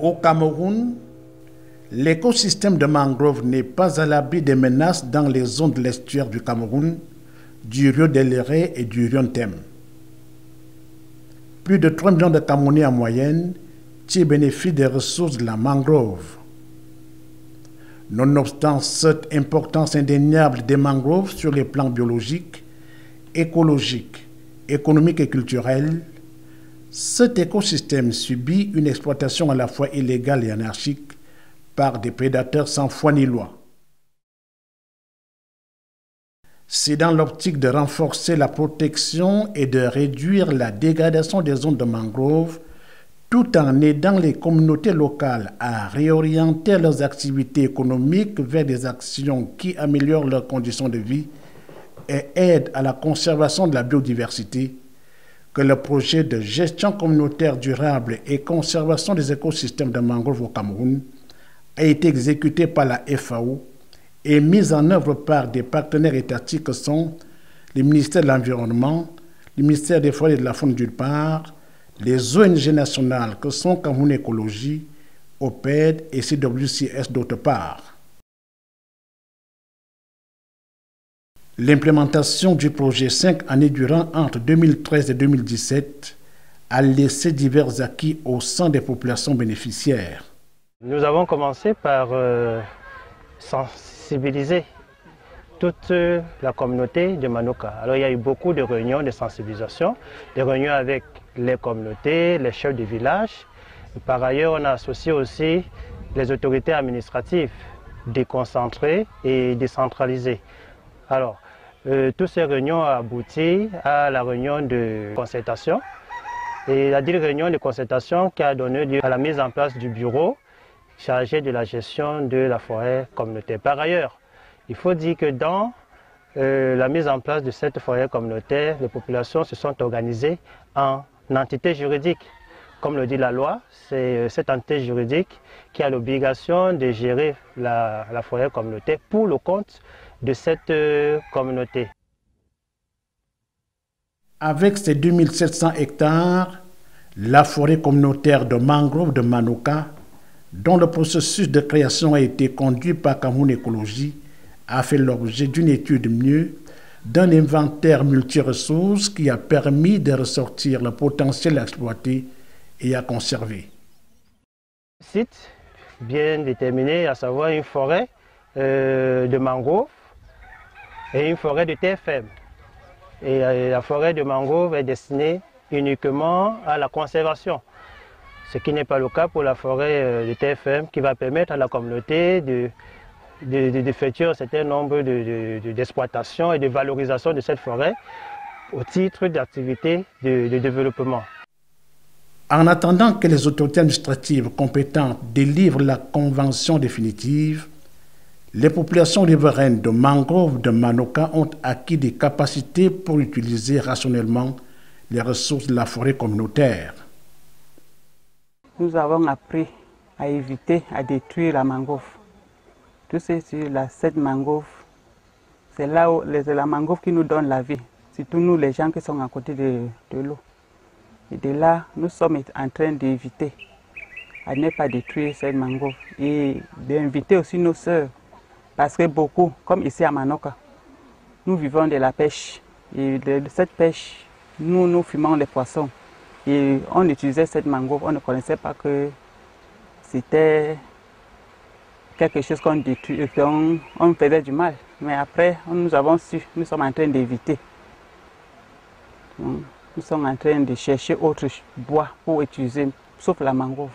Au Cameroun, l'écosystème de mangrove n'est pas à l'abri des menaces dans les zones de l'estuaire du Cameroun, du Rio de Léré et du Riontem. Plus de 3 millions de Camerounais en moyenne tirent bénéfice des ressources de la mangrove. Nonobstant cette importance indéniable des mangroves sur les plans biologiques, écologiques, économiques et culturels, cet écosystème subit une exploitation à la fois illégale et anarchique par des prédateurs sans foi ni loi. C'est dans l'optique de renforcer la protection et de réduire la dégradation des zones de mangrove, tout en aidant les communautés locales à réorienter leurs activités économiques vers des actions qui améliorent leurs conditions de vie et aident à la conservation de la biodiversité, que le projet de gestion communautaire durable et conservation des écosystèmes de mangrove au Cameroun a été exécuté par la FAO et mis en œuvre par des partenaires étatiques que sont le ministère de l'Environnement, le ministère des Forêts et de la Faune d'une part, les ONG nationales que sont Cameroun Écologie, OPED et CWCS d'autre part. L'implémentation du projet 5 années durant entre 2013 et 2017 a laissé divers acquis au sein des populations bénéficiaires. Nous avons commencé par sensibiliser toute la communauté de Manoka. Alors il y a eu beaucoup de réunions de sensibilisation, des réunions avec les communautés, les chefs de village. Par ailleurs, on a associé aussi les autorités administratives déconcentrées et décentralisées. Alors, toutes ces réunions ont abouti à la réunion de concertation. Et la réunion de concertation qui a donné lieu à la mise en place du bureau chargé de la gestion de la forêt communautaire. Par ailleurs, il faut dire que dans la mise en place de cette forêt communautaire, les populations se sont organisées en entité juridique. Comme le dit la loi, c'est cette entité juridique qui a l'obligation de gérer la forêt communautaire pour le compte de cette communauté. Avec ses 2700 hectares, la forêt communautaire de mangrove de Manoka, dont le processus de création a été conduit par Cameroun Écologie, a fait l'objet d'une étude mieux, d'un inventaire multiressources qui a permis de ressortir le potentiel à exploiter et à conserver. Site bien déterminé, à savoir une forêt de mangrove et une forêt de TFM. Et la forêt de mangrove est destinée uniquement à la conservation, ce qui n'est pas le cas pour la forêt de TFM qui va permettre à la communauté d'effectuer un certain nombre d'exploitations et de valorisation de cette forêt au titre d'activités de développement. En attendant que les autorités administratives compétentes délivrent la convention définitive, les populations riveraines de mangrove de Manoka ont acquis des capacités pour utiliser rationnellement les ressources de la forêt communautaire. Nous avons appris à éviter à détruire la mangrove. Tout ce sur cette mangrove, c'est là où la mangrove qui nous donne la vie, surtout nous les gens qui sont à côté de l'eau. Et de là, nous sommes en train d'éviter à ne pas détruire cette mangrove et d'inviter aussi nos sœurs. Parce que beaucoup, comme ici à Manoka, nous vivons de la pêche. Et de cette pêche, nous fumons les poissons. Et on utilisait cette mangrove, on ne connaissait pas que c'était quelque chose qu'on détruisait, on faisait du mal. Mais après, nous avons su, nous sommes en train d'éviter. Nous sommes en train de chercher autre bois pour utiliser, sauf la mangrove.